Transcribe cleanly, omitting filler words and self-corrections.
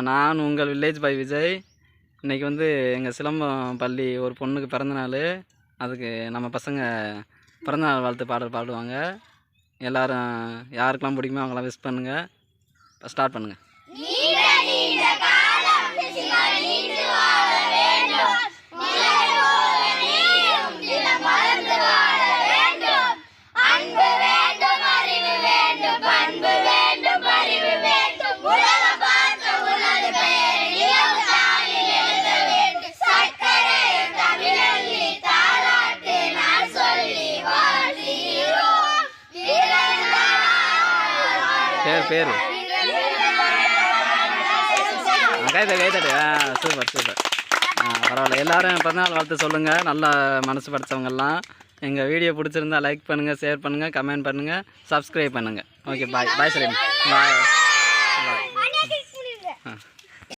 நான் உங்கள் வில்லேஜ் பாய் விஜய். இன்றைக்கி வந்து எங்கள் சிலம்பம் பள்ளி ஒரு பொண்ணுக்கு பிறந்தநாள். அதுக்கு நம்ம பசங்க பிறந்தநாள் வாழ்த்து பாடல் பாடுவாங்க. எல்லோரும் யாருக்கெல்லாம் பிடிக்குமோ அவங்களாம் விஷ் பண்ணுங்கள். ஸ்டார்ட் பண்ணுங்கள். பேர் கைத்தட்டு. Super super. பரவாயில்ல. எல்லோரும் பிறந்தநாள் வாழ்த்து சொல்லுங்கள். நல்லா மனசு படைத்தவங்கெல்லாம். எங்கள் வீடியோ பிடிச்சிருந்தா லைக் பண்ணுங்கள், ஷேர் பண்ணுங்கள், கமெண்ட் பண்ணுங்கள், சப்ஸ்கிரைப் பண்ணுங்கள். ஓகே, பாய் பாய். சரி, பாய் பாய்.